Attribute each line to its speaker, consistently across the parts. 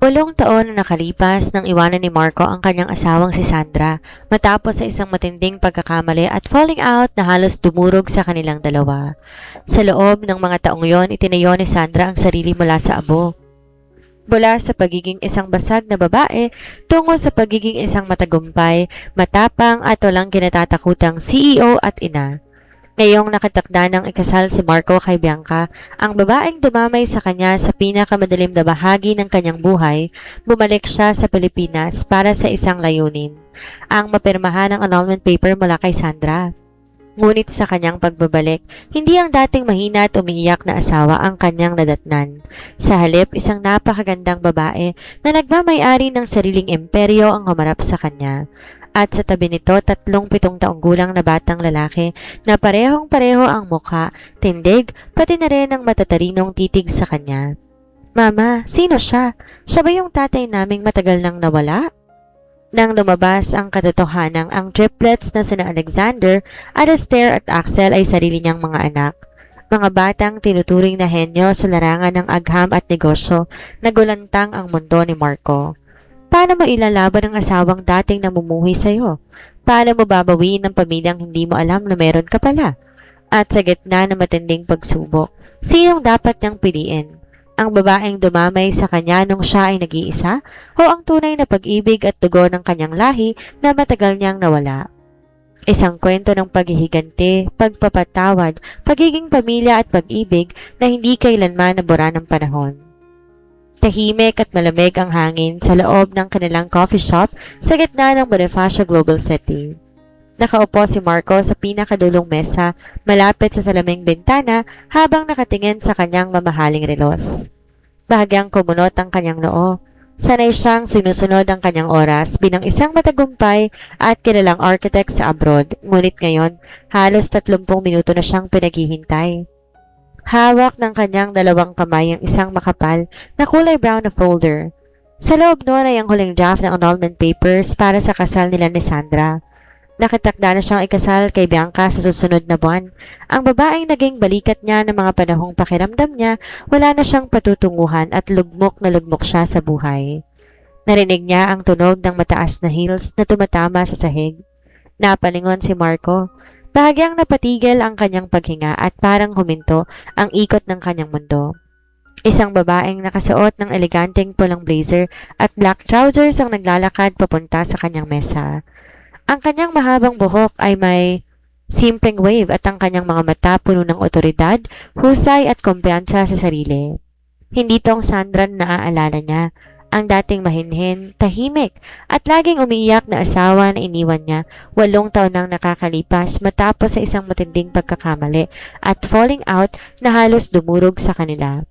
Speaker 1: 8 taon na nakalipas nang iwanan ni Marco ang kanyang asawang si Sandra matapos sa isang matinding pagkakamali at falling out na halos dumurog sa kanilang dalawa. Sa loob ng mga taong yon, itinayo ni Sandra ang sarili mula sa abo. Mula sa pagiging isang basag na babae tungo sa pagiging isang matagumpay, matapang at walang kinatatakutang CEO at ina. Ngayong nakatakda ng ikasal si Marco kay Bianca, ang babaeng dumamay sa kanya sa pinakamadilim na bahagi ng kanyang buhay, bumalik siya sa Pilipinas para sa isang layunin, ang mapirmahan ng annulment paper mula kay Sandra. Ngunit sa kanyang pagbabalik, hindi ang dating mahina at umiiyak na asawa ang kanyang nadatnan. Sa halip, isang napakagandang babae na nagmamay-ari ng sariling imperyo ang humarap sa kanya. At sa tabi nito, 7 taong gulang na batang lalaki na parehong-pareho ang mukha, tindig, pati na rin ang matatarinong titig sa kanya. Mama, sino siya? Siya ba yung tatay naming matagal nang nawala? Nang lumabas ang katotohanang ang triplets na sina Alexander, Alastair at Axel ay sarili niyang mga anak. Mga batang tinuturing na henyo sa larangan ng agham at negosyo na gulantang ang mundo ni Marco. Paano mo ilalaban ang asawang dating namumuhay sa'yo? Paano mo babawiin ang pamilyang hindi mo alam na meron ka pala? At sa gitna ng matinding pagsubok, sinong dapat niyang piliin? Ang babaeng dumamay sa kanya nung siya ay nag-iisa o ang tunay na pag-ibig at dugo ng kanyang lahi na matagal niyang nawala? Isang kwento ng paghihiganti, pagpapatawad, pagiging pamilya at pag-ibig na hindi kailanman nabura ng panahon. Tahimik at malamig ang hangin sa loob ng kanilang coffee shop sa gitna ng Bonifacio Global City. Nakaupo si Marco sa pinakadulong mesa malapit sa salaming bintana habang nakatingin sa kanyang mamahaling relos. Bahagyang kumunot ang kanyang noo. Sanay siyang sinusunod ang kanyang oras bilang isang matagumpay at kilalang architect sa abroad, ngunit ngayon halos 30 minuto na siyang pinaghihintay. Hawak ng kanyang 2 kamay ang isang makapal na kulay brown na folder. Sa loob noon ay ang huling draft ng annulment papers para sa kasal nila ni Sandra. Nakatakda na siyang ikasal kay Bianca sa susunod na buwan. Ang babaeng naging balikat niya ng mga panahong pakiramdam niya, wala na siyang patutunguhan at lugmok na lugmok siya sa buhay. Narinig niya ang tunog ng mataas na heels na tumatama sa sahig. Napalingon si Marco. Bahagyang napatigil ang kanyang paghinga at parang huminto ang ikot ng kanyang mundo. Isang babaeng nakasuot ng eleganteng pulang blazer at black trousers ang naglalakad papunta sa kanyang mesa. Ang kanyang mahabang buhok ay may simpleng wave at ang kanyang mga mata puno ng otoridad, husay at kumpiyansa sa sarili. Hindi tong Sandra na naaalala niya, ang dating mahinhin, tahimik at laging umiiyak na asawa na iniwan niya 8 taon nang nakakalipas matapos sa isang matinding pagkakamali at falling out na halos dumurog sa kanila.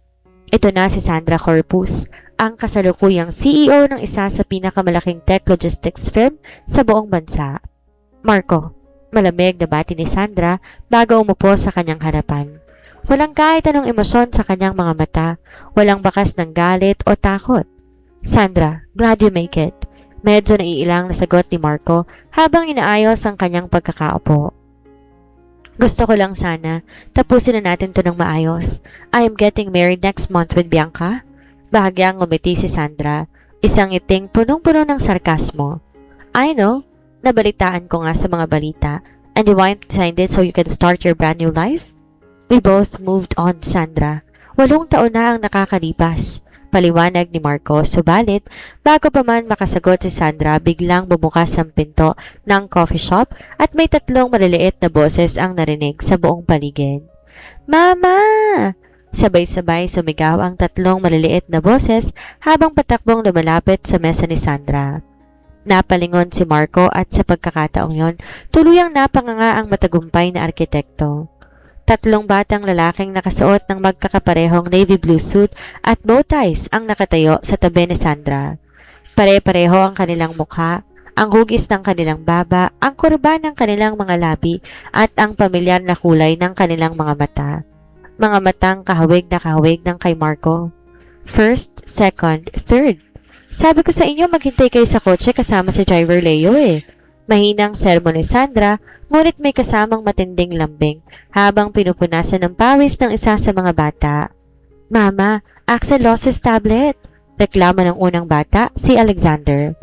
Speaker 1: Ito na si Sandra Corpus, ang kasalukuyang CEO ng isa sa pinakamalaking tech logistics firm sa buong bansa. Marco, malamig na bati ni Sandra bago umupo sa kanyang harapan. Walang kahit anong emosyon sa kanyang mga mata, walang bakas ng galit o takot. Sandra, glad you make it. Medyo naiilang na sagot ni Marco habang inaayos ang kanyang pagkakaupo. Gusto ko lang sana, tapusin na natin to ng maayos. I am getting married next month with Bianca. Bahagyang ngumiti si Sandra, isang ngiting punong-puno ng sarkasmo. I know, nabalitaan ko nga sa mga balita. And you want to sign this so you can start your brand new life? We both moved on, Sandra. 8 taon na ang nakakalipas. Paliwanag ni Marco, subalit bago pa man makasagot si Sandra, biglang bumukas ang pinto ng coffee shop at may 3 maliliit na boses ang narinig sa buong paligid. Mama! Sabay-sabay sumigaw ang 3 maliliit na boses habang patakbong lumalapit sa mesa ni Sandra. Napalingon si Marco at sa pagkakataong yon, tuluyang napanganga ang matagumpay na arkitekto. 3 batang lalaking nakasuot ng magkakaparehong navy blue suit at bow ties ang nakatayo sa tabi ni Sandra. Pare-pareho ang kanilang mukha, ang hugis ng kanilang baba, ang kurba ng kanilang mga labi at ang pamilyar na kulay ng kanilang mga mata. Mga matang kahawig na kahawig ng kay Marco. First, second, third. Sabi ko sa inyo maghintay kayo sa kotse kasama si driver Leo eh. Mahinang sermon ni Sandra, ngunit may kasamang matinding lambing habang pinupunasan ng pawis ng isa sa mga bata. Mama, Axel lost his tablet. Reklamo ng unang bata, si Alexander.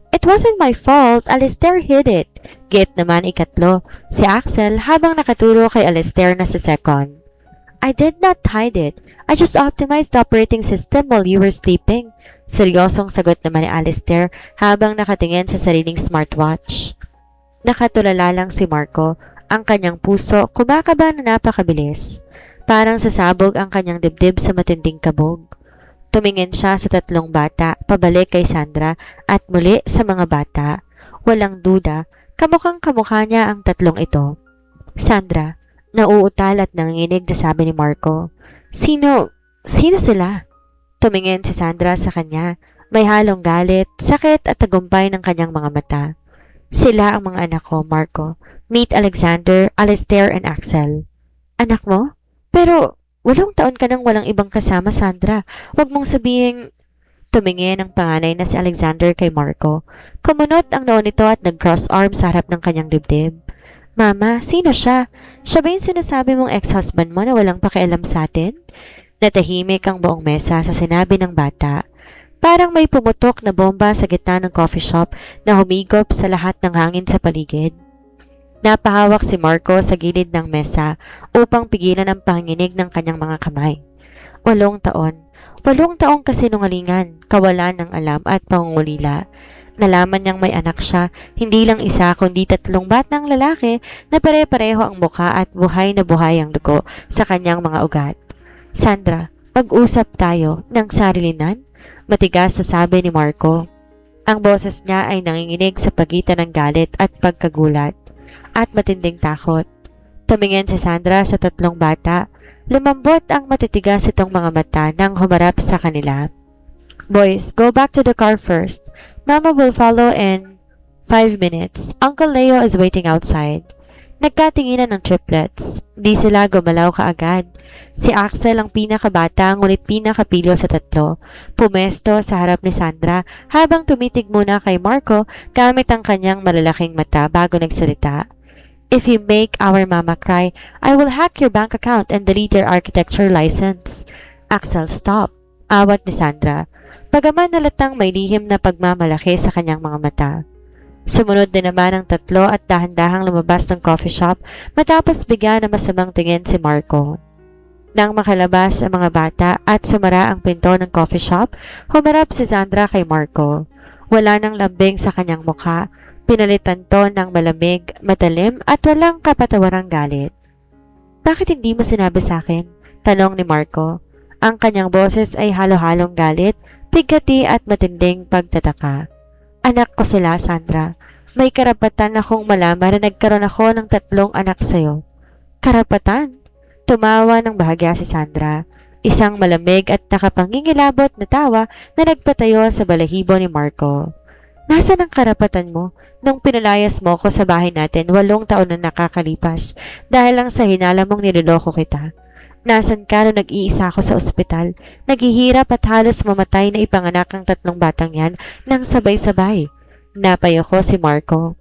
Speaker 1: It wasn't my fault, Alistair hid it. Git naman ikatlo, si Axel habang nakaturo kay Alistair na sa second. I did not hide it. I just optimized the operating system while you were sleeping. Seryosong sagot naman ni Alistair habang nakatingin sa sariling smartwatch. Nakatulala lang si Marco, ang kanyang puso kumakaba na napakabilis. Parang sasabog ang kanyang dibdib sa matinding kabog. Tumingin siya sa tatlong bata, pabalik kay Sandra at muli sa mga bata. Walang duda, kamukhang kamukha niya ang tatlong ito. Sandra, nauutal at nanginginig na sabi ni Marco. Sino sila? Tumingin si Sandra sa kanya. May halong galit, sakit at tagumpay ng kanyang mga mata. Sila ang mga anak ko, Marco. Meet Alexander, Alistair, and Axel. Anak mo? Pero 8 taon ka nang walang ibang kasama, Sandra. Huwag mong sabihing... Tumingin ang panganay na si Alexander kay Marco. Kumunot ang noo nito at nag-cross arms sa harap ng kanyang dibdib. Mama, sino siya? Siya ba yung sinasabi mong ex-husband mo na walang pakialam sa atin? Natahimik ang buong mesa sa sinabi ng bata. Parang may pumutok na bomba sa gitna ng coffee shop na humigop sa lahat ng hangin sa paligid. Napahawak si Marco sa gilid ng mesa upang pigilan ang panginginig ng kanyang mga kamay. 8 taon. 8 taong kasinungalingan, kawalan ng alam at pangungulila. Nalaman niyang may anak siya, hindi lang isa kundi 3 batang lalaki na pare-pareho ang mukha at buhay na buhay ang dugo sa kanyang mga ugat. Sandra, mag-usap tayo ng sarilinan? Matigas na sabi ni Marco. Ang boses niya ay nanginginig sa pagitan ng galit at pagkagulat at matinding takot. Tumingin si Sandra sa 3 bata. Lumambot ang matitigas itong mga mata nang humarap sa kanila. Boys, go back to the car first. Mama will follow in 5 minutes. Uncle Leo is waiting outside. Nagkatinginan ng triplets. Di sila gumalaw kaagad. Si Axel ang pinakabata ngunit pinakapilyo sa 3. Pumesto sa harap ni Sandra habang tumitig muna kay Marco gamit ang kanyang malalaking mata bago nagsalita. If you make our mama cry, I will hack your bank account and delete your architecture license. Axel, stop. Awat ni Sandra. Bagaman nalatang may lihim na pagmamalaki sa kanyang mga mata. Sumunod din naman ang 3 at dahan-dahang lumabas ng coffee shop matapos bigyan ng masamang tingin si Marco. Nang makalabas ang mga bata at sumara ang pinto ng coffee shop, humarap si Sandra kay Marco. Wala nang lambing sa kanyang mukha. Pinalitan to ng malamig, matalim at walang kapatawarang galit. Bakit hindi mo sinabi sa akin? Tanong ni Marco. Ang kanyang boses ay halo-halong galit, bigati at matinding pagtataka. Anak ko sila, Sandra. May karapatan akong malaman na nagkaroon ako ng 3 anak sa'yo. Karapatan? Tumawa ng bahagya si Sandra. Isang malamig at nakapangingilabot na tawa na nagpatayo sa balahibo ni Marco. Nasaan ang karapatan mo nung pinalayas mo ko sa bahay natin 8 taon na nakakalipas dahil lang sa hinala mong niloloko kita? Nasaan ka nung nag-iisa ako sa ospital, naghihirap at halos mamatay na ipanganak ang 3 batang yan nang sabay-sabay? Napayo ko si Marco.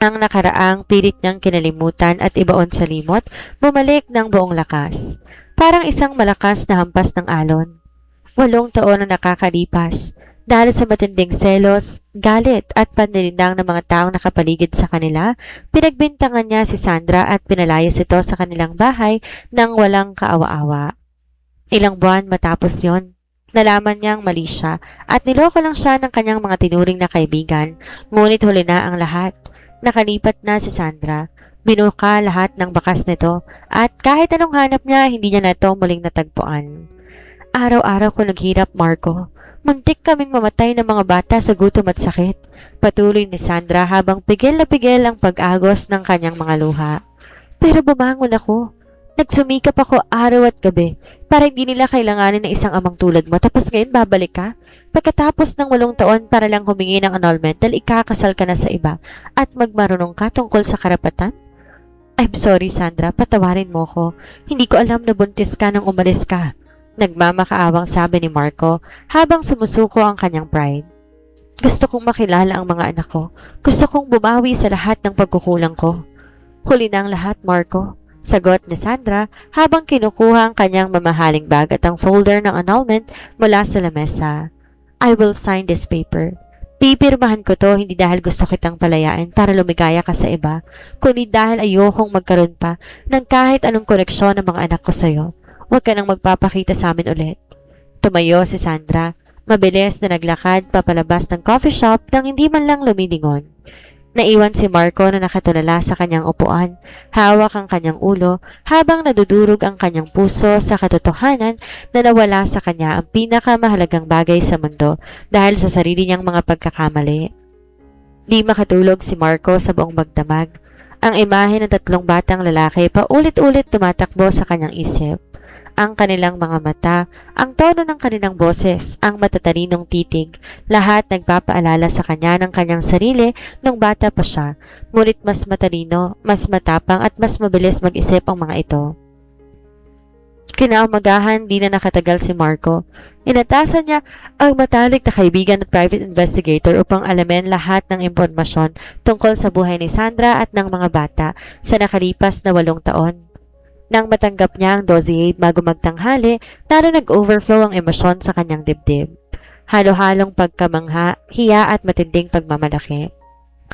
Speaker 1: Ang nakaraang pilit niyang kinalimutan at ibaon sa limot, bumalik ng buong lakas. Parang isang malakas na hampas ng alon. 8 taon na nakakalipas. Dahil sa matinding selos, galit at panlilindang ng mga taong nakapaligid sa kanila, pinagbintangan niya si Sandra at pinalayas ito sa kanilang bahay nang walang kaawa-awa. Ilang buwan matapos yon, nalaman niyang mali siya at niloko lang siya ng kanyang mga tinuring na kaibigan, ngunit huli na ang lahat. Nakalipat na si Sandra. Binuka lahat ng bakas nito at kahit anong hanap niya, hindi niya na ito muling natagpuan. Araw-araw ko naghirap, Marco. Muntik kaming mamatay ng mga bata sa gutom at sakit. Patuloy ni Sandra habang pigil na pigil ang pag-agos ng kanyang mga luha. Pero bumangon ako. Nagsumikap ako araw at gabi para hindi nila kailanganin ng isang amang tulad mo tapos ngayon babalik ka? Pagkatapos ng 8 taon para lang humingi ng annulment dahil ikakasal ka na sa iba at magmarunong ka tungkol sa karapatan? I'm sorry, Sandra. Patawarin mo ko. Hindi ko alam na buntis ka nang umalis ka. Nagmamakaawang sabi ni Marco habang sumusuko ang kanyang pride. Gusto kong makilala ang mga anak ko. Gusto kong bumawi sa lahat ng pagkukulang ko. Huli na ang lahat, Marco. Sagot ni Sandra habang kinukuha ang kanyang mamahaling bag at ang folder ng annulment mula sa lamesa. I will sign this paper. Pipirmahan ko to hindi dahil gusto kitang palayain para lumigaya ka sa iba, kundi dahil ayokong magkaroon pa ng kahit anong koneksyon ng mga anak ko sa'yo. Huwag ka nang magpapakita sa amin ulit. Tumayo si Sandra, mabilis na naglakad papalabas ng coffee shop nang hindi man lang lumilingon. Naiwan si Marco na nakatulala sa kanyang upuan, hawak ang kanyang ulo habang nadudurog ang kanyang puso sa katotohanan na nawala sa kanya ang pinakamahalagang bagay sa mundo dahil sa sarili niyang mga pagkakamali. Di makatulog si Marco sa buong magdamag. Ang imahe ng tatlong batang lalaki paulit-ulit tumatakbo sa kanyang isip. Ang kanilang mga mata, ang tono ng kanilang boses, ang matatalinong titig, lahat nagpapaalala sa kanya ng kanyang sarili nung bata pa siya, ngunit mas matalino, mas matapang at mas mabilis mag-isip ang mga ito. Kinaumagahan, di na nakatagal si Marco. Inatasan niya ang matalik na kaibigan at private investigator upang alamin lahat ng impormasyon tungkol sa buhay ni Sandra at ng mga bata sa nakalipas na 8 taon. Nang matanggap niya ang dossier bago magtanghali, lalo nag-overflow ang emosyon sa kanyang dibdib. Halo-halong pagkamangha, hiya at matinding pagmamalaki.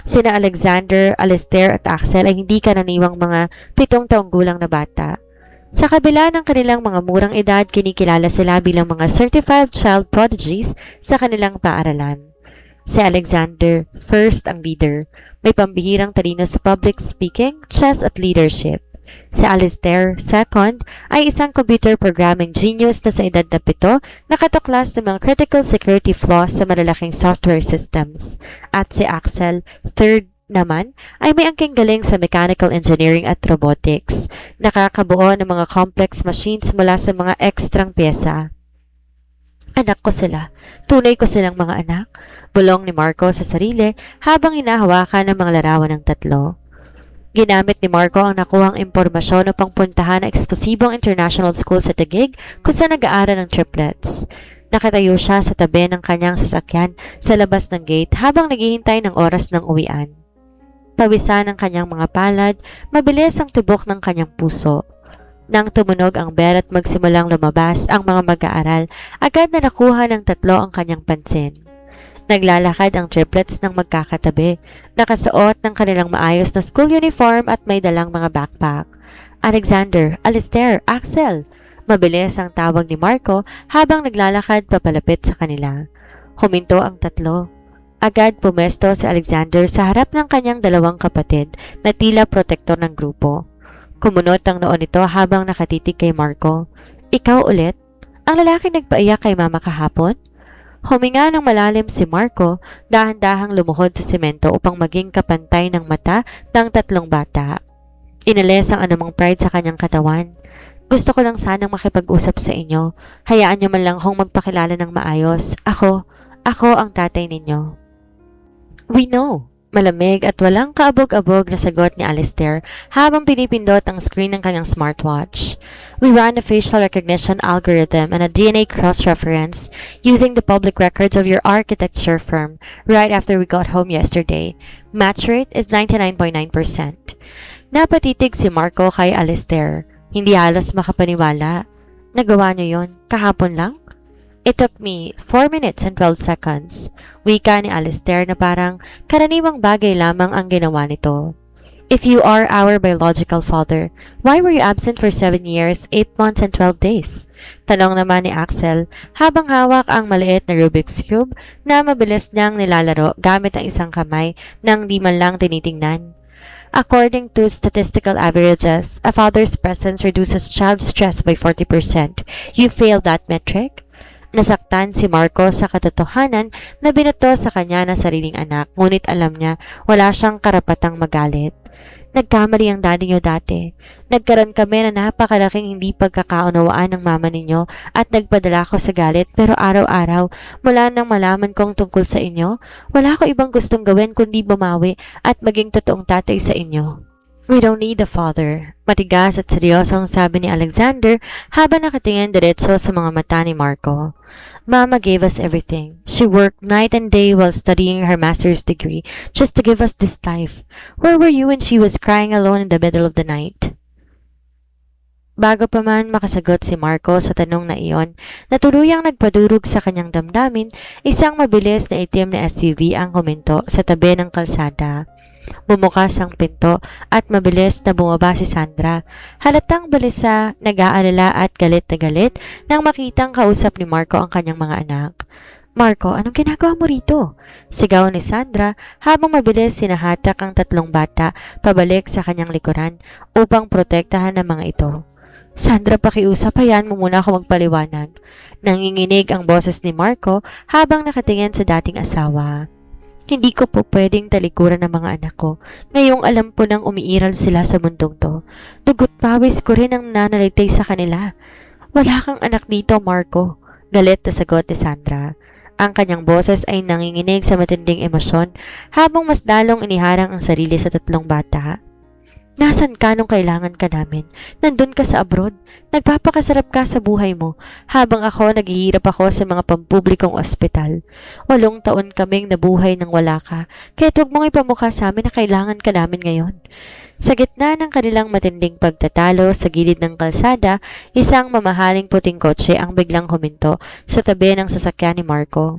Speaker 1: Sina Alexander, Alistair at Axel ay hindi karaniwang mga 7 taong gulang na bata. Sa kabila ng kanilang mga murang edad, kinikilala sila bilang mga certified child prodigies sa kanilang paaralan. Si Alexander, first ang leader, may pambihirang talino sa public speaking, chess at leadership. Si Alistair, second, ay isang computer programming genius na sa edad na 7 nakatuklas ng mga critical security flaws sa malalaking software systems. At si Axel, third naman, ay may angking galing sa mechanical engineering at robotics. Nakakabuo ng mga complex machines mula sa mga ekstrang pyesa. Anak ko sila. Tunay ko silang mga anak. Bulong ni Marco sa sarili habang hinahawakan ng mga larawan ng tatlo. Ginamit ni Marco ang nakuhang impormasyon upang puntahan ang eksklusibong international school sa Taguig kung saan nag-aaral ng triplets. Nakatayo siya sa tabi ng kanyang sasakyan sa labas ng gate habang naghihintay ng oras ng uwian. Pawisan ng kanyang mga palad, mabilis ang tibok ng kanyang puso. Nang tumunog ang bell at magsimulang lumabas ang mga mag-aaral, agad na nakuha ng tatlo ang kanyang pansin. Naglalakad ang triplets ng magkakatabi, nakasuot ng kanilang maayos na school uniform at may dalang mga backpack. Alexander, Alistair, Axel! Mabilis ang tawag ni Marco habang naglalakad papalapit sa kanila. Huminto ang tatlo. Agad pumesto si Alexander sa harap ng kanyang 2 kapatid na tila protektor ng grupo. Kumunot ang noon nito habang nakatitig kay Marco. Ikaw ulit? Ang lalaki nagpaiyak kay mama kahapon? Huminga ng malalim si Marco, dahan-dahang lumuhod sa semento upang maging kapantay ng mata ng 3 bata. Inalis ang anumang pride sa kanyang katawan. Gusto ko lang sanang makipag-usap sa inyo. Hayaan niyo man lang akong magpakilala ng maayos. Ako ang tatay ninyo. We know. Malamig at walang kaabog-abog na sagot ni Alistair habang pinipindot ang screen ng kanyang smartwatch. We ran a facial recognition algorithm and a DNA cross-reference using the public records of your architecture firm right after we got home yesterday. Match rate is 99.9%. Napatitig si Marco kay Alistair. Hindi halos makapaniwala. Nagawa niyo yon kahapon lang? It took me 4 minutes and 12 seconds. Wika ni Alistair na parang karaniwang bagay lamang ang ginawa nito. If you are our biological father, why were you absent for 7 years, 8 months, and 12 days? Tanong naman ni Axel habang hawak ang maliit na Rubik's Cube na mabilis niyang nilalaro gamit ang isang kamay nang di man lang tinitingnan. According to statistical averages, a father's presence reduces child stress by 40%. You failed that metric? Nasaktan si Marco sa katotohanan na binato sa kanya na sariling anak, ngunit alam niya wala siyang karapatang magalit. Nagkamali ang daddy niyo dati. Nagkaroon kami na napakalaking hindi pagkakaunawaan ng mama ninyo at nagpadala ko sa galit pero araw-araw mula nang malaman kong tungkol sa inyo, wala ko ibang gustong gawin kundi bumawi at maging totoong tatay sa inyo. We don't need a father. Matigas at seryosong sabi ni Alexander habang nakatingin diretso sa mga mata ni Marco. Mama gave us everything. She worked night and day while studying her master's degree just to give us this life. Where were you when she was crying alone in the middle of the night? Bago pa man makasagot si Marco sa tanong na iyon, natuluyang nagpadurog sa kanyang damdamin, isang mabilis na itim na SUV ang huminto sa tabi ng kalsada. Bumukas ang pinto at mabilis na bumaba si Sandra. Halatang balisa, nag-aalala at galit na galit nang makitang kausap ni Marco ang kanyang mga anak. Marco, anong ginagawa mo rito? Sigaw ni Sandra habang mabilis sinahatak ang tatlong bata pabalik sa kanyang likuran upang protektahan ang mga ito. Sandra, pakiusap, hayaan mo muna ako magpaliwanag. Nanginginig ang boses ni Marco habang nakatingin sa dating asawa. Hindi ko po pwedeng talikuran ng mga anak ko. Ngayong alam po nang umiiral sila sa mundong to. Dugot pawis ko rin ang nanalitay sa kanila. Wala kang anak dito, Marco. Galit na sagot ni Sandra. Ang kanyang boses ay nanginginig sa matinding emosyon habang mas lalong iniharang ang sarili sa tatlong bata. Nasaan ka nung kailangan ka namin? Nandun ka sa abroad. Nagpapakasarap ka sa buhay mo, habang ako naghihirap ako sa mga pampublikong ospital. 8 taon kaming nabuhay nang wala ka, kaya't huwag mong ipamukha sa amin na kailangan ka namin ngayon. Sa gitna ng kanilang matinding pagtatalo sa gilid ng kalsada, isang mamahaling puting kotse ang biglang huminto sa tabi ng sasakyan ni Marco.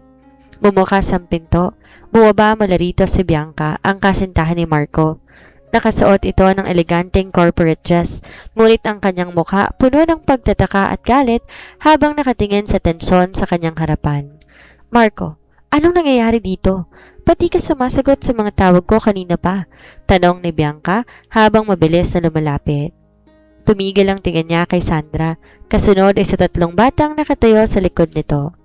Speaker 1: Bumukas ang pinto, bumaba mula rito si Bianca, ang kasintahan ni Marco. Nakasuot ito ng eleganteng corporate dress, ngunit ang kanyang mukha puno ng pagtataka at galit habang nakatingin sa tensyon sa kanyang harapan. Marco, anong nangyayari dito? Pati ka sumasagot sa mga tawag ko kanina pa? Tanong ni Bianca habang mabilis na lumalapit. Tumigil ang tingin niya kay Sandra, kasunod ay sa tatlong batang nakatayo sa likod nito.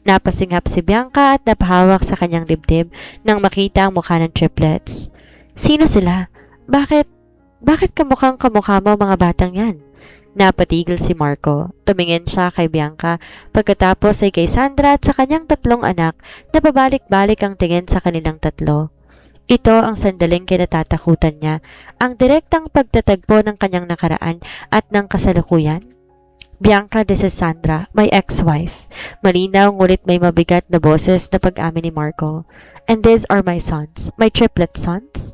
Speaker 1: Napasinghap si Bianca at napahawak sa kanyang dibdib nang makita ang mukha ng triplets. Sino sila? Bakit kamukha mo mga batang yan? Napatigil si Marco. Tumingin siya kay Bianca, pagkatapos ay kay Sandra at sa kanyang tatlong anak na pabalik-balik ang tingin sa kanilang tatlo. Ito ang sandaling kinatatakutan niya, ang direktang pagtatagpo ng kanyang nakaraan at ng kasalukuyan. Bianca, this is Sandra, my ex-wife. Malinaw ngunit may mabigat na boses na pag-amin ni Marco. And these are my sons, my triplet sons.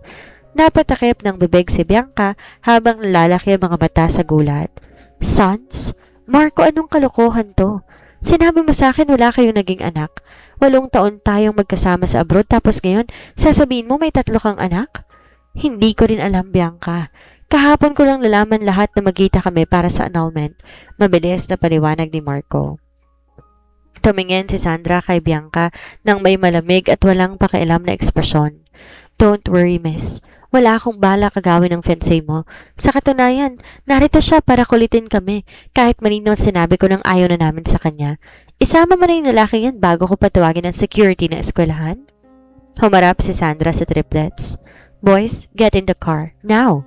Speaker 1: Napatakip ng bibig si Bianca habang lalaki ang mga mata sa gulat. Sons? Marco, anong kalokohan to? Sinabi mo sa akin wala kayong naging anak. 8 taon tayong magkasama sa abroad tapos ngayon sasabihin mo may 3 kang anak? Hindi ko rin alam, Bianca. Kahapon ko lang nalaman lahat na magkita kami para sa annulment. Mabilis na paliwanag ni Marco. Tumingin si Sandra kay Bianca nang may malamig at walang pakialam na ekspresyon. Don't worry, miss. Wala akong bala kagawin ng fiancé mo. Sa katunayan, narito siya para kulitin kami kahit malinaw sinabi ko nang ayaw na namin sa kanya. Isama mo na yung lalaki yan bago ko patawagin ang security na eskwelahan. Humarap si Sandra sa triplets. Boys, get in the car. Now!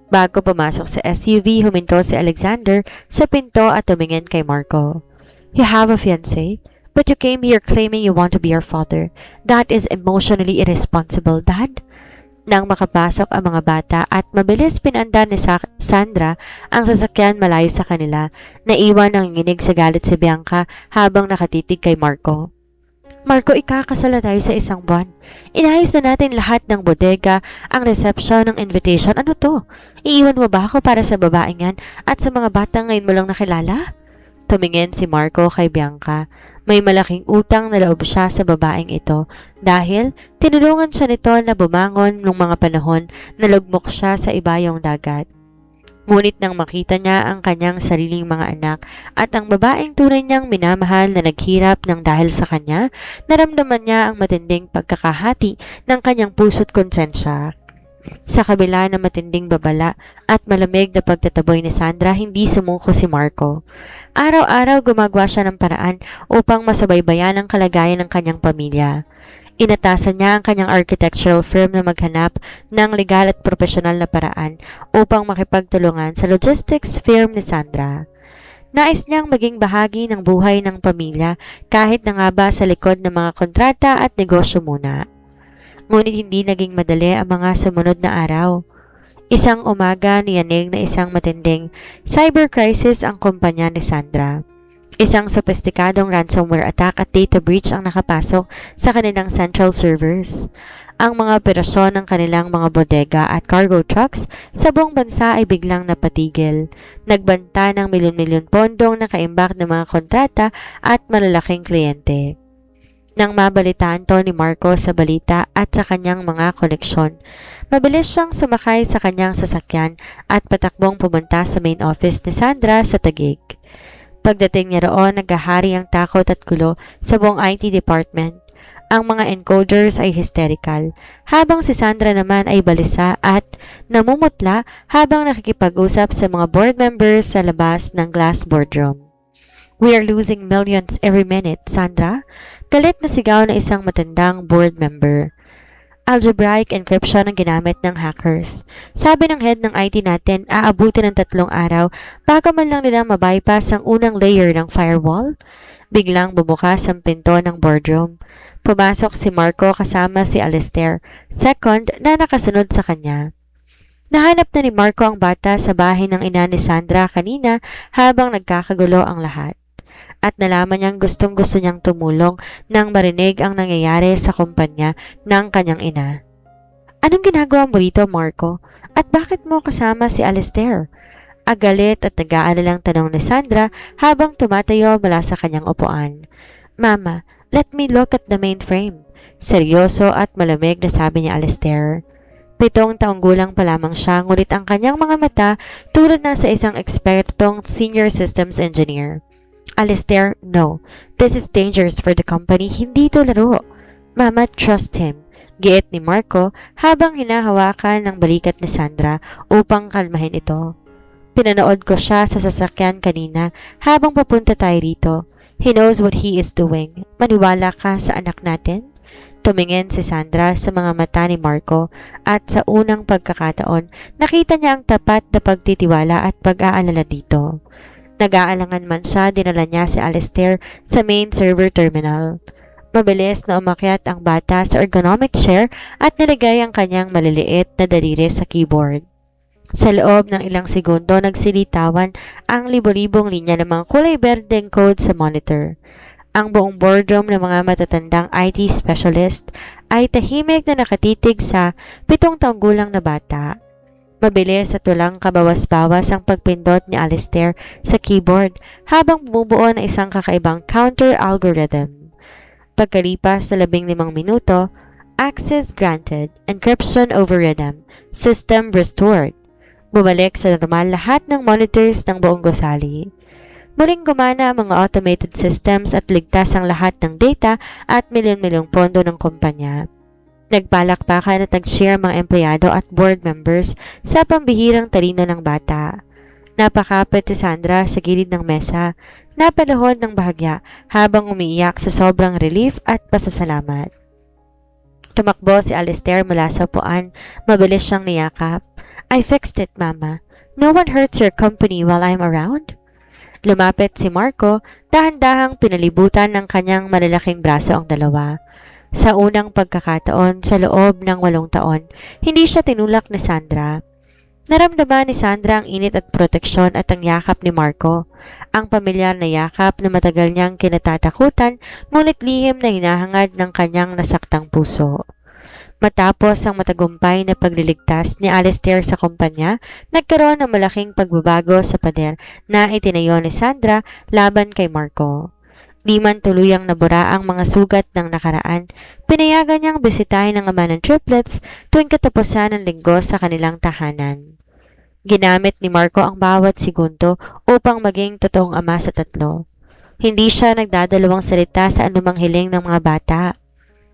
Speaker 1: Bago pumasok sa SUV, huminto si Alexander sa pinto at tumingin kay Marco. You have a fiancé? But you came here claiming you want to be our father. That is emotionally irresponsible, Dad. Nang makapasok ang mga bata at mabilis pinanda ni Sandra ang sasakyan malayo sa kanila, naiwan ang nginig sa galit si Bianca habang nakatitig kay Marco. Marco, ikakasala tayo sa 1 buwan. Inayos na natin lahat ng bodega, ang reception ng invitation. Ano to? Iiwan mo ba ako para sa babaeng yan at sa mga batang ngayon mo lang nakilala? Tumingin si Marco kay Bianca. May malaking utang na loob siya sa babaeng ito dahil tinulungan siya nito na bumangon nung mga panahon na lugmok siya sa ibayong dagat. Ngunit nang makita niya ang kanyang sariling mga anak at ang babaeng tunay niyang minamahal na naghirap ng dahil sa kanya, naramdaman niya ang matinding pagkakahati ng kanyang puso't konsensya. Sa kabila ng matinding babala at malamig na pagtataboy ni Sandra, hindi sumuko si Marco. Araw-araw gumagawa siya ng paraan upang masubaybayan ang kalagayan ng kanyang pamilya. Inatasan niya ang kanyang architectural firm na maghanap ng legal at profesional na paraan upang makipagtulungan sa logistics firm ni Sandra. Nais niyang maging bahagi ng buhay ng pamilya kahit na nga ba sa likod ng mga kontrata at negosyo muna. Ngunit hindi naging madali ang mga sumunod na araw. Isang umaga niyanig na isang matinding cyber crisis ang kumpanya ni Sandra. Isang sophisticadong ransomware attack at data breach ang nakapasok sa kanilang central servers. Ang mga operasyon ng kanilang mga bodega at cargo trucks sa buong bansa ay biglang napatigil. Nagbanta ng milyon-milyon pondong nakaimbak ng mga kontrata at malalaking kliyente. Nang mabalitaan to ni Marco sa balita at sa kanyang mga koleksyon, mabilis siyang sumakay sa kanyang sasakyan at patakbong pumunta sa main office ni Sandra sa Taguig. Pagdating niya roon, naghahari ang takot at gulo sa buong IT department. Ang mga encoders ay hysterical, habang si Sandra naman ay balisa at namumutla habang nakikipag-usap sa mga board members sa labas ng glass boardroom. "We are losing millions every minute, Sandra," galit na sigaw na isang matandang board member. "Algebraic encryption ang ginamit ng hackers. Sabi ng head ng IT natin, aabutin ng 3 araw bago man lang nila mabypass ang unang layer ng firewall." Biglang bumukas ang pinto ng boardroom. Pumasok si Marco kasama si Alistair, second na nakasunod sa kanya. Nahanap na ni Marco ang bata sa bahay ng ina ni Sandra kanina habang nagkakagulo ang lahat. At nalaman niyang gustong-gusto niyang tumulong nang marinig ang nangyayari sa kumpanya ng kanyang ina. "Anong ginagawa mo rito, Marco? At bakit mo kasama si Alistair?" Agalit at nag-aalalang tanong ni Sandra habang tumatayo mula sa kanyang upuan. "Mama, let me look at the mainframe." Seryoso at malamig na sabi ni Alistair. 7 taong gulang pa lamang siya, ngunit ang kanyang mga mata tulad na sa isang ekspertong senior systems engineer. "Alistair, no. This is dangerous for the company. Hindi to laro." "Mama, trust him," giit ni Marco habang hinahawakan ng balikat ni Sandra upang kalmahin ito. "Pinanood ko siya sa sasakyan kanina habang papunta tayo rito. He knows what he is doing. Maniwala ka sa anak natin?" Tumingin si Sandra sa mga mata ni Marco at sa unang pagkakataon, nakita niya ang tapat na pagtitiwala at pag-aalala dito. Nag-aalangan man siya, dinala niya si Alistair sa main server terminal. Mabilis na umakyat ang bata sa ergonomic chair at nilagay ang kanyang maliliit na daliri sa keyboard. Sa loob ng ilang segundo, nagsilitawan ang libo-libong linya ng mga kulay berdeng code sa monitor. Ang buong boardroom ng mga matatandang IT specialist ay tahimik na nakatitig sa 7 taong gulang na bata. Mabilis at walang kabawas-bawas ang pagpindot ni Alistair sa keyboard habang bumubuo ng isang kakaibang counter algorithm. Pagkalipas na 15 minuto, access granted, encryption overridden, system restored. Bumalik sa normal lahat ng monitors ng buong gusali. Muling gumana ang mga automated systems at ligtas ang lahat ng data at milyon-milyong pondo ng kumpanya. Nagpalakpakan at nag-share mga empleyado at board members sa pambihirang talino ng bata. Napakapit si Sandra sa gilid ng mesa, napaluhod ng bahagya habang umiiyak sa sobrang relief at pasasalamat. Tumakbo si Alistair mula sa upuan, mabilis siyang niyakap. "I fixed it, Mama. No one hurts your company while I'm around?" Lumapit si Marco, dahan-dahang pinalibutan ng kanyang malalaking braso ang dalawa. Sa unang pagkakataon sa loob ng 8 taon, hindi siya tinulak ni Sandra. Naramdaman ni Sandra ang init at proteksyon at ang yakap ni Marco. Ang pamilyar na yakap na matagal niyang kinatatakutan, ngunit lihim na hinahangad ng kanyang nasaktang puso. Matapos ang matagumpay na pagliligtas ni Alistair sa kumpanya, nagkaroon ng malaking pagbabago sa pader na itinayo ni Sandra laban kay Marco. Di man tuluyang nabura ang mga sugat ng nakaraan, pinayagan niyang bisitahin ang ama ng triplets tuwing katapusan ng linggo sa kanilang tahanan. Ginamit ni Marco ang bawat segundo upang maging totoong ama sa 3. Hindi siya nagdadalawang salita sa anumang hiling ng mga bata.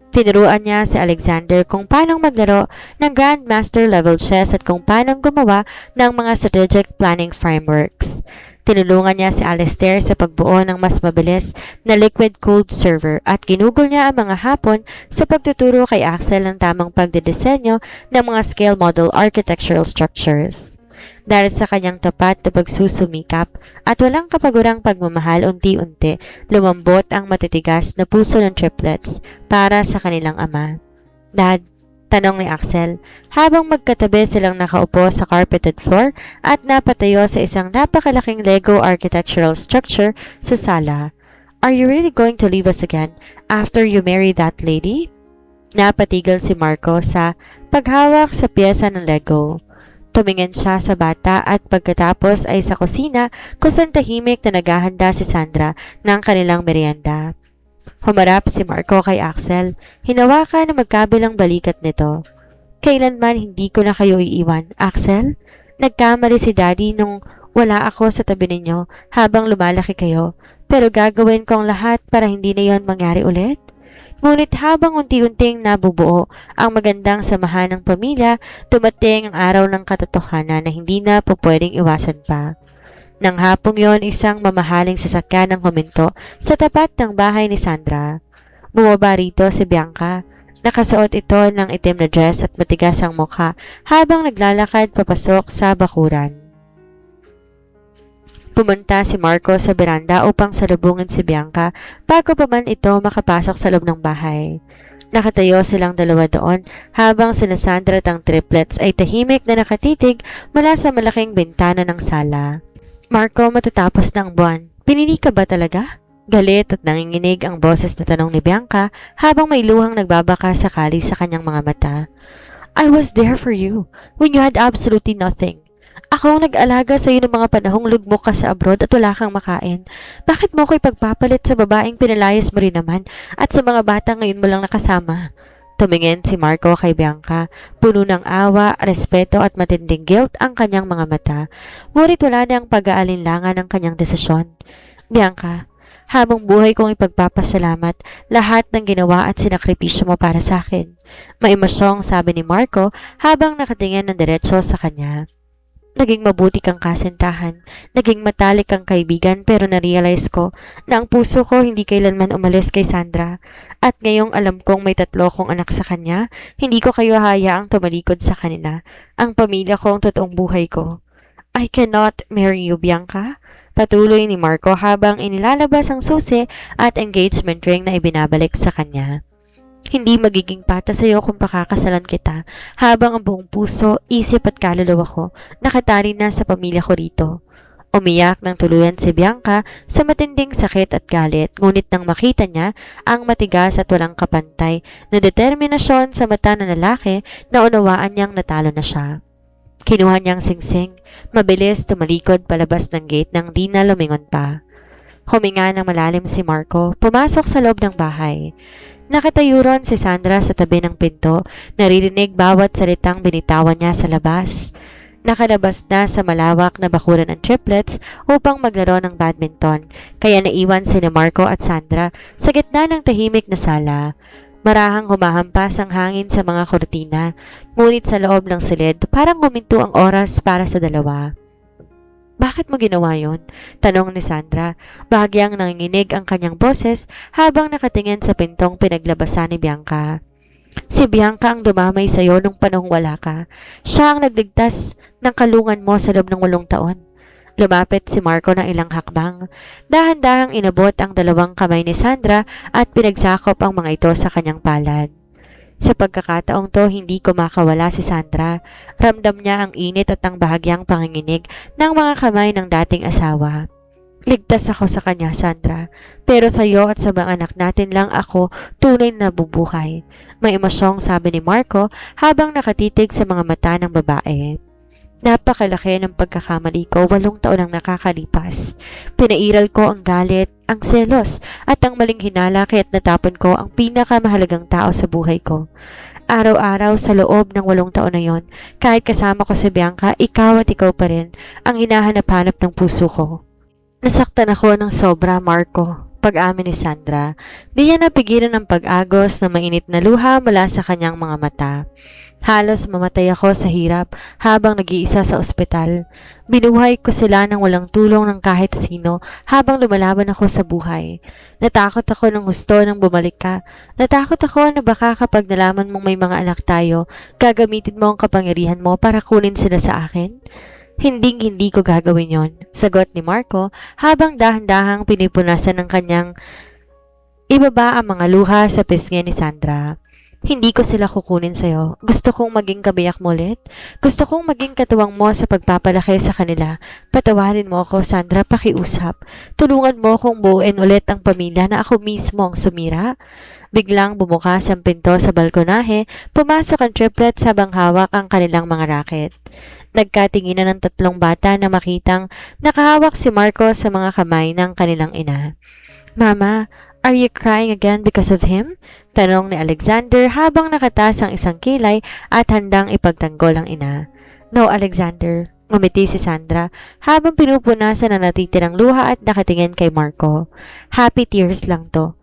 Speaker 1: Tinuruan niya si Alexander kung paano maglaro ng Grandmaster level chess at kung paano gumawa ng mga strategic planning frameworks. Tinulungan niya si Alistair sa pagbuo ng mas mabilis na liquid-cooled server at ginugol niya ang mga hapon sa pagtuturo kay Axel ng tamang pagdidisenyo ng mga scale model architectural structures. Dahil sa kanyang tapat na pagsusumikap at walang kapagurang pagmamahal, unti-unti lumambot ang matitigas na puso ng triplets para sa kanilang ama. "Dad," tanong ni Axel, habang magkatabi silang nakaupo sa carpeted floor at napatayo sa isang napakalaking Lego architectural structure sa sala, "Are you really going to leave us again after you marry that lady?" Napatigil si Marco sa paghawak sa piyesa ng Lego. Tumingin siya sa bata at pagkatapos ay sa kusina kung saan tahimik na naghahanda si Sandra ng kanilang merienda. Humarap si Marco kay Axel, hinawakan na magkabilang balikat nito. Kailanman hindi ko na kayo iiwan, Axel? Nagkamali si Daddy nung wala ako sa tabi ninyo habang lumalaki kayo, pero gagawin ko ang lahat para hindi na yon mangyari ulit. Ngunit habang unti-unting nabubuo ang magandang samahan ng pamilya, dumating ang araw ng katotohanan na hindi na po pwedeng iwasan pa. Nang hapong yon, isang mamahaling sasakyan ang huminto sa tapat ng bahay ni Sandra. Bumaba rito si Bianca. Nakasuot ito ng itim na dress at matigas ang mukha habang naglalakad papasok sa bakuran. Pumunta si Marco sa beranda upang salubungin si Bianca bago pa man ito makapasok sa loob ng bahay. Nakatayo silang dalawa doon habang sina Sandra at ang triplets ay tahimik na nakatitig mula sa malaking bintana ng sala. Marco, matatapos ng buwan, pinili ka ba talaga? Galit at nanginginig ang boses na tanong ni Bianca habang may luhang nagbabaka sakali sa kanyang mga mata. I was there for you when you had absolutely nothing. Ako ang nag-alaga sa iyo ng mga panahong lugmok ka sa abroad at wala kang makain. Bakit mo ko ipagpapalit sa babaeng pinalayas mo rin naman at sa mga bata ngayon mo lang nakasama? Tumingin si Marco kay Bianca, puno ng awa, respeto at matinding guilt ang kanyang mga mata. Ngunit wala nang pag-aalinlangan ng kanyang desisyon. Bianca, habang buhay kong ipagpapasalamat lahat ng ginawa at sinakripisyo mo para sa akin. May emosyong sabi ni Marco habang nakatingin ng diretso sa kanya. Naging mabuti kang kasintahan, naging matalik kang kaibigan pero na-realize ko na ang puso ko hindi kailanman umalis kay Sandra. At ngayong alam kong may 3 kong anak sa kanya, hindi ko kayo hayaang tumalikod sa kanila. Ang pamilya ko ang totoong buhay ko. I cannot marry you, Bianca. Patuloy ni Marco habang inilalabas ang susi at engagement ring na ibinabalik sa kanya. Hindi magiging patas sa iyo kung pakakasalan kita habang ang buong puso, isip at kaluluwa ko nakatali na sa pamilya ko rito. Umiyak ng tuluyan si Bianca sa matinding sakit at galit, ngunit nang makita niya ang matigas at walang kapantay na determinasyon sa mata ng lalaki, naunawaan niyang natalo na siya. Kinuha niyang singsing, mabilis tumalikod palabas ng gate nang di na lumingon pa. Huminga ng malalim si Marco, pumasok sa loob ng bahay. Nakatayo ron si Sandra sa tabi ng pinto, naririnig bawat salitang binitawan niya sa labas. Nakalabas na sa malawak na bakuran ng triplets upang maglaro ng badminton, kaya naiwan sina Marco at Sandra sa gitna ng tahimik na sala. Marahang humahampas ang hangin sa mga kortina, ngunit sa loob ng silid parang huminto ang oras para sa dalawa. Bakit mo ginawa yon? Tanong ni Sandra. Bahagyang nanginginig ang kanyang boses habang nakatingin sa pintong pinaglabasan ni Bianca. Si Bianca ang dumamay sa iyo nung panahong wala ka. Siya ang nagligtas ng kalungan mo sa loob ng 8 taon. Lumapit si Marco ng ilang hakbang. Dahan-dahang inabot ang 2 kamay ni Sandra at pinagsakop ang mga ito sa kanyang palad. Sa pagkakataong to, hindi ko makawala si Sandra. Ramdam niya ang init at ang bahagyang panginginig ng mga kamay ng dating asawa. Ligtas ako sa kanya, Sandra. Pero sa iyo at sa mga anak natin lang ako tunay na nabubuhay. May emosyong sabi ni Marco habang nakatitig sa mga mata ng babae. Napakalaki ng pagkakamali ko, 8 taon ang nakakalipas. Pinairal ko ang galit, ang selos, at ang maling hinala kaya't natapon ko ang pinakamahalagang tao sa buhay ko. Araw-araw sa loob ng 8 taon na yon, kahit kasama ko si Bianca, ikaw at ikaw pa rin ang hinahanap-hanap ng puso ko. Nasaktan ako ng sobra, Marco. Pag-amin ni Sandra, di niya napigilan ang pag-agos na mainit na luha mula sa kanyang mga mata. Halos mamatay ako sa hirap habang nag-iisa sa ospital. Binuhay ko sila nang walang tulong ng kahit sino habang lumalaban ako sa buhay. Natakot ako ng gusto nang bumalik ka. Natakot ako na baka kapag nalaman mong may mga anak tayo, gagamitin mo ang kapangyarihan mo para kunin sila sa akin. Hindi ko gagawin yon, sagot ni Marco habang dahan-dahang pinipunasan ng kanyang ibaba ang mga luha sa pisngi ni Sandra. Hindi ko sila kukunin sa'yo. Gusto kong maging kabiyak mo ulit. Gusto kong maging katuwang mo sa pagpapalaki sa kanila. Patawarin mo ako, Sandra, pakiusap. Tulungan mo akong buuin ulit ang pamilya na ako mismo ang sumira. Biglang bumukas ang pinto sa balkonahe, pumasok ang triplets habang hawak ang kanilang mga racket. Nagkatinginan ng tatlong bata na makitang nakahawak si Marco sa mga kamay ng kanilang ina. Mama, are you crying again because of him? Tanong ni Alexander habang nakataas ang isang kilay at handang ipagtanggol ang ina. No, Alexander. Ngumiti si Sandra habang pinupunasan ang natitirang luha at nakatingin kay Marco. Happy tears lang to.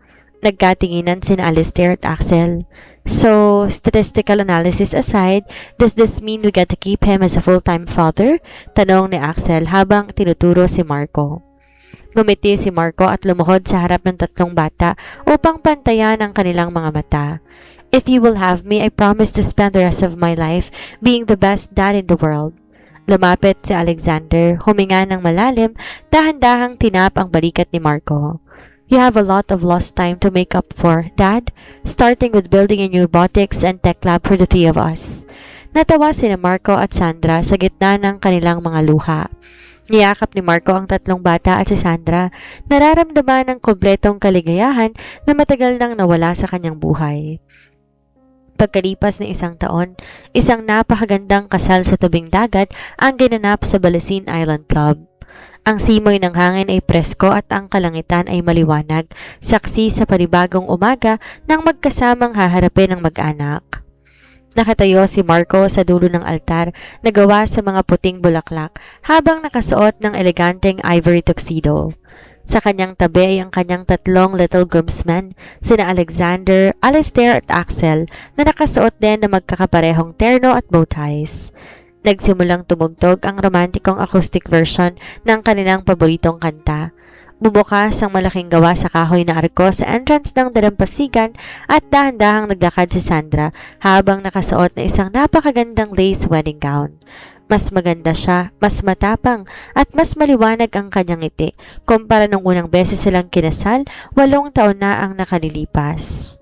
Speaker 1: Nagkatinginan sina Alistair at Axel. So, statistical analysis aside, does this mean we get to keep him as a full-time father? Tanong ni Axel habang tinuturo si Marco. Ngumiti si Marco at lumuhod sa harap ng tatlong bata upang pantayan ang kanilang mga mata. If you will have me, I promise to spend the rest of my life being the best dad in the world. Lumapit si Alexander, huminga ng malalim, dahan-dahang tinap ang balikat ni Marco. You have a lot of lost time to make up for, Dad, starting with building a new robotics and tech lab for the three of us. Natawa sina Marco at Sandra sa gitna ng kanilang mga luha. Niyakap ni Marco ang tatlong bata at si Sandra, nararamdaman ng kumpletong kaligayahan na matagal nang nawala sa kanyang buhay. Pagkalipas ng isang taon, isang napakagandang kasal sa tabing dagat ang ginanap sa Balasin Island Club. Ang simoy ng hangin ay presko at ang kalangitan ay maliwanag, saksi sa panibagong umaga nang magkasamang haharapin ang mag-anak. Nakatayo si Marco sa dulo ng altar na gawa sa mga puting bulaklak habang nakasuot ng eleganteng ivory tuxedo. Sa kanyang tabi ay ang kanyang tatlong little groomsmen, sina Alexander, Alistair at Axel na nakasuot din na magkakaparehong terno at bow ties. Nagsimulang tumugtog ang romantikong acoustic version ng kanilang paboritong kanta. Bumukas ang malaking gawa sa kahoy na arko sa entrance ng dalampasigan at dahan-dahang naglakad si Sandra habang nakasuot na isang napakagandang lace wedding gown. Mas maganda siya, mas matapang at mas maliwanag ang kanyang ngiti kumpara nung unang beses silang kinasal 8 taon na ang nakalilipas.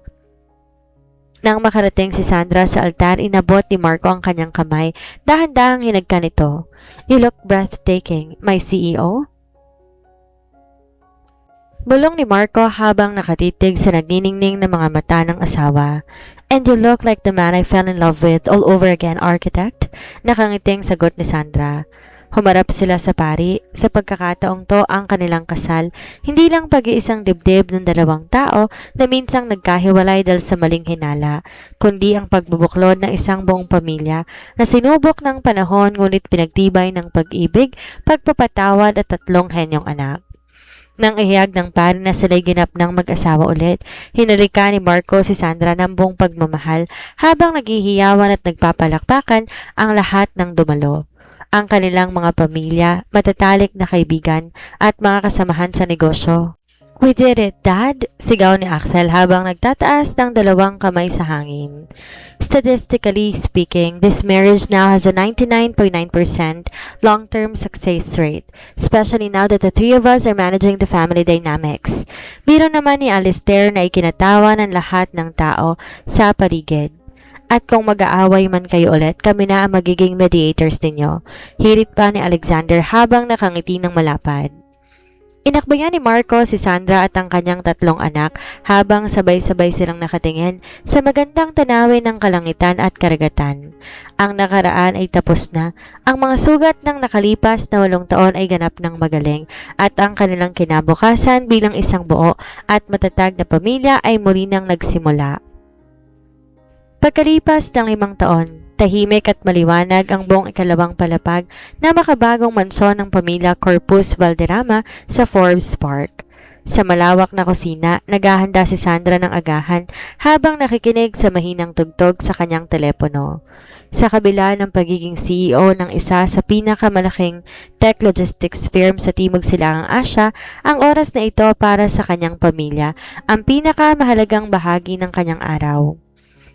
Speaker 1: Nang makarating si Sandra sa altar, inabot ni Marco ang kanyang kamay, dahan-dahang hinagka nito. You look breathtaking, my CEO. Bulong ni Marco habang nakatitig sa nagniningning na mga mata ng asawa. And you look like the man I fell in love with all over again, architect. Nakangiting sagot ni Sandra. Humarap sila sa pari. Sa pagkakataong to ang kanilang kasal, hindi lang pag-iisang dibdib ng dalawang tao na minsang nagkahiwalay dahil sa maling hinala, kundi ang pagbubuklod ng isang buong pamilya na sinubok ng panahon ngunit pinagtibay ng pag-ibig, pagpapatawad at 3 henyong anak. Nang ihiyag ng pari na sila'y ginap ng mag-asawa ulit, hinalika ni Marco si Sandra ng buong pagmamahal habang naghihiyawan at nagpapalakpakan ang lahat ng dumalo. Ang kanilang mga pamilya, matatalik na kaibigan at mga kasamahan sa negosyo. We did it, Dad! Sigaw ni Axel habang nagtataas ng 2 kamay sa hangin. Statistically speaking, this marriage now has a 99.9% long-term success rate, especially now that the 3 of us are managing the family dynamics. Biro naman ni Alistair na ikinatawa ng lahat ng tao sa paligid. At kung mag-aaway man kayo ulit, kami na ang magiging mediators ninyo. Hirit pa ni Alexander habang nakangiti ng malapad. Inakbayan ni Marco si Sandra at ang kanyang 3 anak habang sabay-sabay silang nakatingin sa magandang tanawin ng kalangitan at karagatan. Ang nakaraan ay tapos na. Ang mga sugat ng nakalipas na 8 taon ay ganap ng magaling at ang kanilang kinabukasan bilang isang buo at matatag na pamilya ay muli nang nagsimula. Pagkalipas ng 5 taon, tahimik at maliwanag ang buong ikalawang palapag na makabagong mansyon ng pamilya Corpus Valderrama sa Forbes Park. Sa malawak na kusina, naghahanda si Sandra ng agahan habang nakikinig sa mahinang tugtog sa kanyang telepono. Sa kabila ng pagiging CEO ng isa sa pinakamalaking tech logistics firm sa Timog Silangang Asya, ang oras na ito para sa kanyang pamilya, ang pinakamahalagang bahagi ng kanyang araw.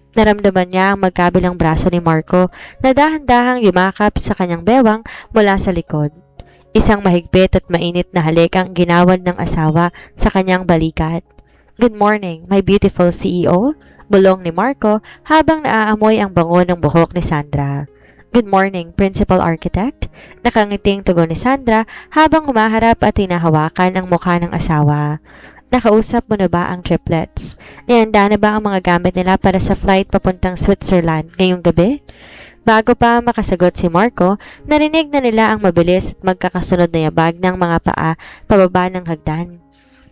Speaker 1: Naramdaman niya ang magkabilang braso ni Marco na dahan-dahang yumakap sa kanyang bewang mula sa likod. Isang mahigpit at mainit na halik ang ginawad ng asawa sa kanyang balikat. Good morning, my beautiful CEO. Bulong ni Marco habang naaamoy ang bango ng buhok ni Sandra. Good morning, Principal Architect. Nakangiting tugon ni Sandra habang humaharap at hinahawakan ang mukha ng asawa. Nakausap mo na ba ang triplets? Nihanda na ba ang mga gamit nila para sa flight papuntang Switzerland ngayong gabi? Bago pa makasagot si Marco, narinig na nila ang mabilis at magkakasunod na yabag ng mga paa pababa ng hagdan.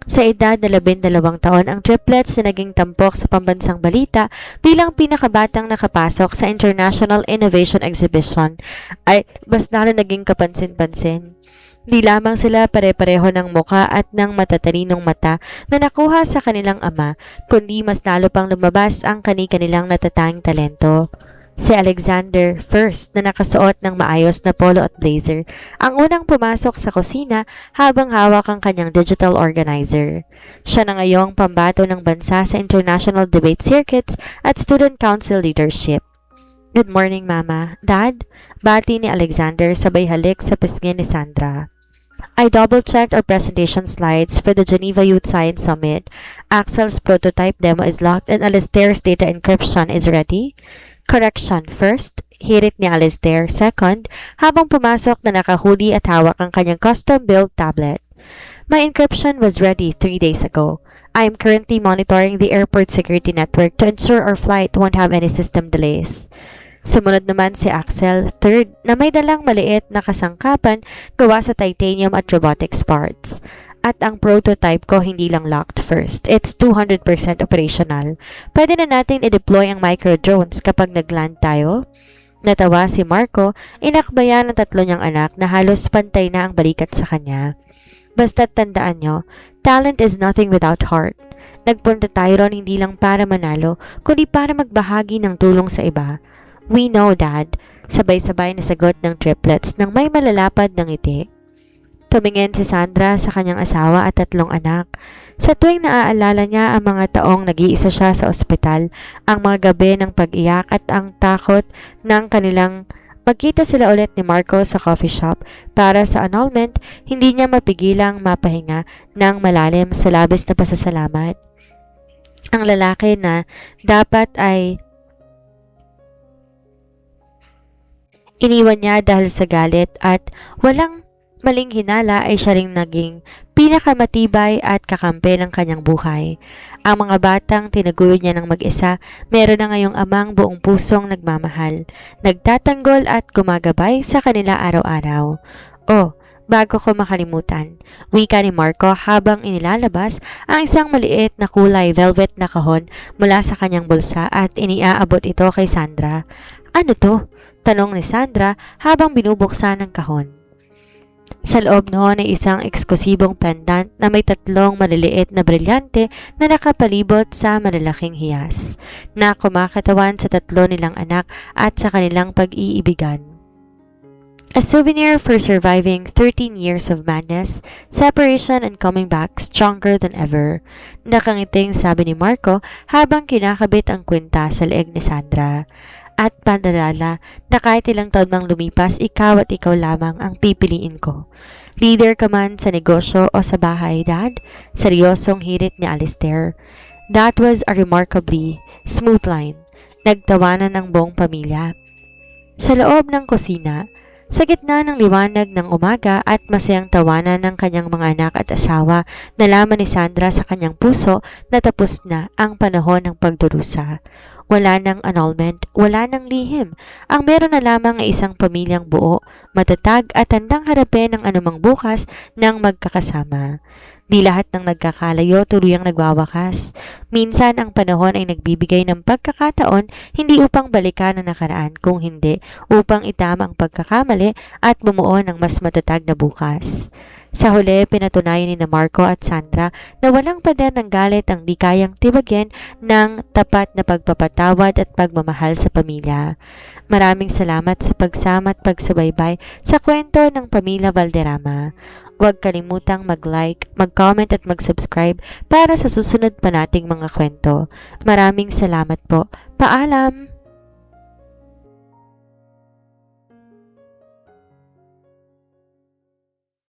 Speaker 1: Sa edad na 12 taon, ang triplets na naging tampok sa pambansang balita bilang pinakabatang nakapasok sa International Innovation Exhibition ay mas lalo naging kapansin-pansin. Di lamang sila pare-pareho ng muka at ng matatalinong mata na nakuha sa kanilang ama, kundi mas lalo pang lumabas ang kani-kanilang natatanging talento. Si Alexander first na nakasuot ng maayos na polo at blazer, ang unang pumasok sa kusina habang hawak ang kanyang digital organizer. Siya na ngayong pambato ng bansa sa international debate circuits at student council leadership. Good morning, Mama. Dad, bati ni Alexander sabay halik sa pisngi ni Sandra. I double-checked our presentation slides for the Geneva Youth Science Summit. Axel's prototype demo is locked and Alistair's data encryption is ready. Correction first, hirit ni Alistair second, habang pumasok na nakahuli at hawak ang kanyang custom-built tablet. My encryption was ready 3 days ago. I am currently monitoring the airport security network to ensure our flight won't have any system delays. Sumunod naman si Axel, third, na may dalang maliit na kasangkapan gawa sa titanium at robotics parts. At ang prototype ko hindi lang locked first. It's 200% operational. Pwede na natin i-deploy ang micro-drones kapag nag-land tayo. Natawa si Marco, inakbayan ng tatlo niyang anak na halos pantay na ang balikat sa kanya. Basta't tandaan nyo, talent is nothing without heart. Nagpunta tayo ron hindi lang para manalo, kundi para magbahagi ng tulong sa iba. We know, Dad. Sabay-sabay na sagot ng triplets nang may malalapad ng ngiti. Tumingin si Sandra sa kanyang asawa at tatlong anak. Sa tuwing naaalala niya ang mga taong nag-iisa siya sa ospital, ang mga gabi ng pag-iyak at ang takot ng kanilang magkita sila ulit ni Marco sa coffee shop para sa annulment, hindi niya mapigilang mapahinga ng malalim sa labis na pasasalamat. Ang lalaki na dapat ay iniwan niya dahil sa galit at walang maling hinala ay siya ring naging pinakamatibay at kakampi ng kanyang buhay. Ang mga batang tinaguyod niya ng mag-isa, meron na ngayong amang buong pusong nagmamahal, nagtatanggol at gumagabay sa kanila araw-araw. Oh, bago ko makalimutan, wika ni Marco habang inilalabas ang isang maliit na kulay velvet na kahon mula sa kanyang bulsa at iniaabot ito kay Sandra. Ano to? Tanong ni Sandra habang binubuksan ang kahon. Sa loob noon ay isang eksklusibong pendant na may tatlong maliliit na brilyante na nakapalibot sa malalaking hiyas, na kumakatawan sa tatlo nilang anak at sa kanilang pag-iibigan. A souvenir for surviving 13 years of madness, separation and coming back stronger than ever. Nakangiting sabi ni Marco habang kinakabit ang kwinta sa leeg ni Sandra. At pandalala na kahit ilang taon mang lumipas, ikaw at ikaw lamang ang pipiliin ko. Leader ka man sa negosyo o sa bahay, Dad? Seryosong hirit ni Alistair. That was a remarkably smooth line. Nagtawanan ng buong pamilya. Sa loob ng kusina, sa gitna ng liwanag ng umaga at masayang tawanan ng kanyang mga anak at asawa, nalaman ni Sandra sa kanyang puso na tapos na ang panahon ng pagdurusa. Wala nang annulment, wala nang lihim. Ang meron na lamang ay isang pamilyang buo, matatag at handang harapin ang anumang bukas ng magkakasama. Di lahat ng nagkakalayo tuluyang nagwawakas. Minsan ang panahon ay nagbibigay ng pagkakataon hindi upang balikan ang nakaraan, kung hindi upang itama ang pagkakamali at bumuo ng mas matatag na bukas. Sa huli, pinatunayan ni Marco at Sandra na walang pader ng galit ang di kayang tibagin ng tapat na pagpapatawad at pagmamahal sa pamilya. Maraming salamat sa pagsama at pagsubaybay sa kwento ng Pamilya Valderrama. Huwag kalimutang mag-like, mag-comment at mag-subscribe para sa susunod pa nating mga kwento. Maraming salamat po. Paalam!